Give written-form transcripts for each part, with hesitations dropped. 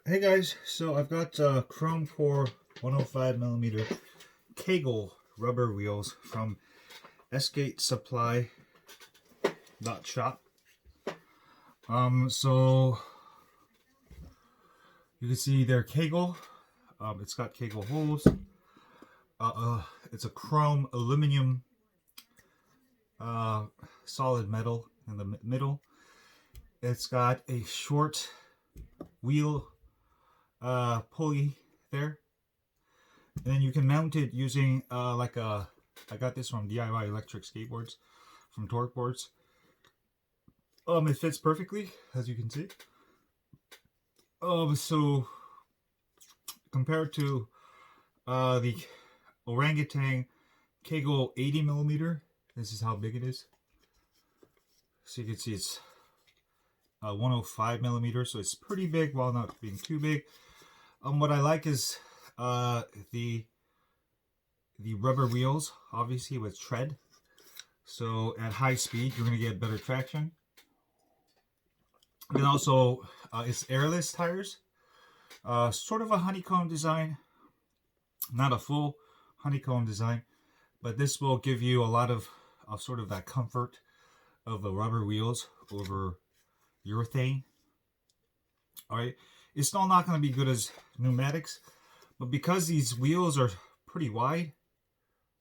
Hey guys, so I've got chrome core 105mm Kegel rubber wheels from Esgate Supply Shop. So you can see they're Kegel. It's got Kegel holes. It's a chrome aluminum solid metal in the middle. It's got a short wheel pulley there. And then you can mount it using I got this from DIY Electric Skateboards from Torque Boards. It fits perfectly, as you can see. So compared to the Orangutan Kegel 80mm, this is how big it is. So you can see it's 105mm, so it's pretty big while not being too big. What I like is the rubber wheels, obviously with tread. So at high speed, you're going to get better traction. And also, it's airless tires. Sort of a honeycomb design. Not a full honeycomb design, but this will give you a lot of sort of that comfort of the rubber wheels over urethane. Alright, it's still not going to be good as pneumatics, but because these wheels are pretty wide,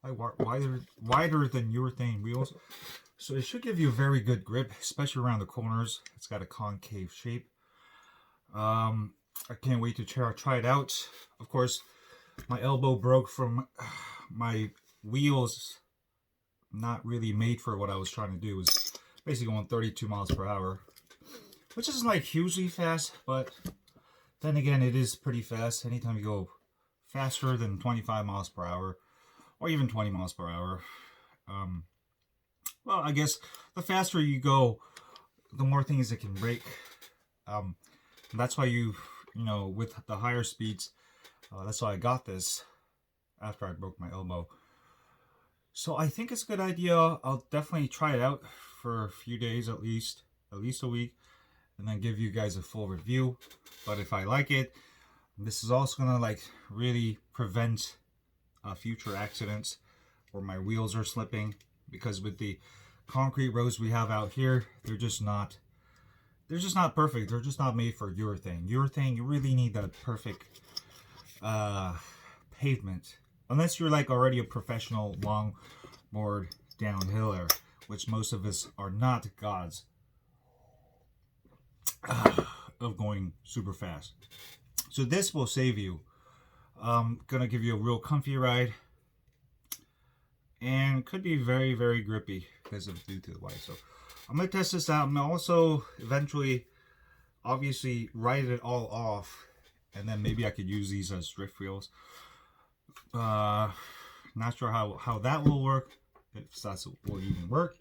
wider than urethane wheels, so it should give you a very good grip, especially around the corners. It's got a concave shape. I can't wait to try it out. Of course, my elbow broke from my wheels, not really made for what I was trying to do. It was basically going 32 miles per hour, which isn't like hugely fast, but then again, it is pretty fast. Anytime you go faster than 25 miles per hour, or even 20 miles per hour, well, I guess the faster you go, the more things it can break. That's why you know, with the higher speeds, that's why I got this after I broke my elbow. So I think it's a good idea. I'll definitely try it out for a few days at least a week, and then give you guys a full review. But if I like it, this is also gonna like really prevent future accidents where my wheels are slipping, because with the concrete roads we have out here, they're just not perfect. They're just not made for urethane. Urethane, you really need that perfect pavement, unless you're like already a professional longboard downhiller, which most of us are not gods of going super fast. So this will save you. Gonna give you a real comfy ride, and could be very, very grippy because of due to the white. So I'm gonna test this out, and also eventually, obviously, ride it all off, and then maybe I could use these as drift wheels. Not sure how that will work, if that will even work,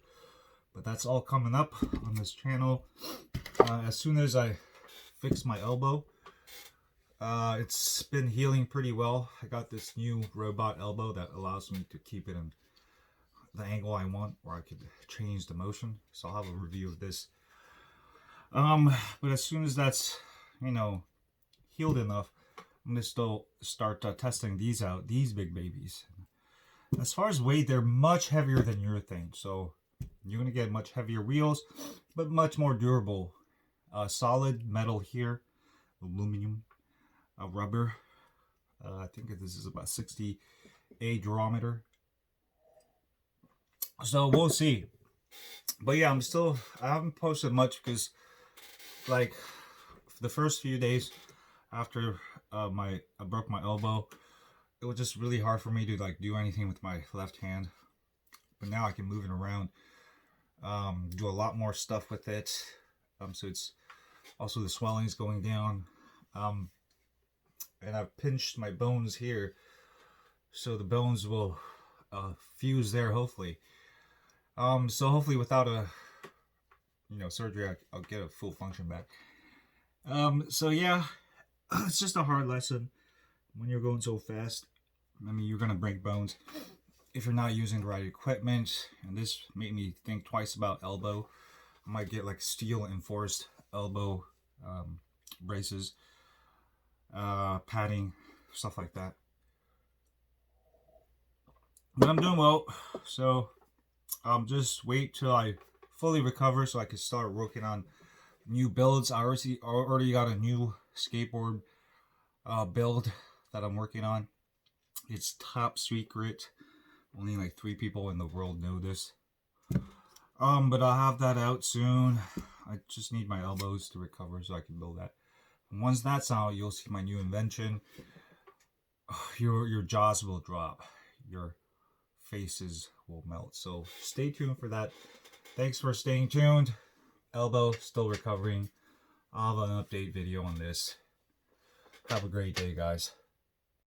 but that's all coming up on this channel. As soon as I fix my elbow, it's been healing pretty well. I got this new robot elbow that allows me to keep it in the angle I want, or I could change the motion. So I'll have a review of this. But as soon as that's, you know, healed enough, I'm gonna still start testing these out, these big babies. As far as weight, they're much heavier than urethane, so you're gonna get much heavier wheels, but much more durable. Solid metal here, aluminum, rubber. I think this is about 60A durometer. So we'll see. But yeah, I haven't posted much because, like, the first few days after I broke my elbow, it was just really hard for me to like do anything with my left hand. But now I can move it around, do a lot more stuff with it. So it's also, the swelling is going down. And I've pinched my bones here, so the bones will fuse there, hopefully. So hopefully without a surgery, I'll get a full function back. So yeah, it's just a hard lesson when you're going so fast. I mean, you're gonna break bones if you're not using the right equipment, and this made me think twice about elbow. I might get like steel enforced elbow braces, padding, stuff like that. But I'm doing well, so just wait till I fully recover so I can start working on new builds. I already got a new skateboard build that I'm working on. It's top secret. Only like 3 people in the world know this. But I'll have that out soon. I just need my elbows to recover so I can build that. And once that's out, you'll see my new invention. Your jaws will drop. Your faces will melt. So stay tuned for that. Thanks for staying tuned. Elbow still recovering. I'll have an update video on this. Have a great day, guys.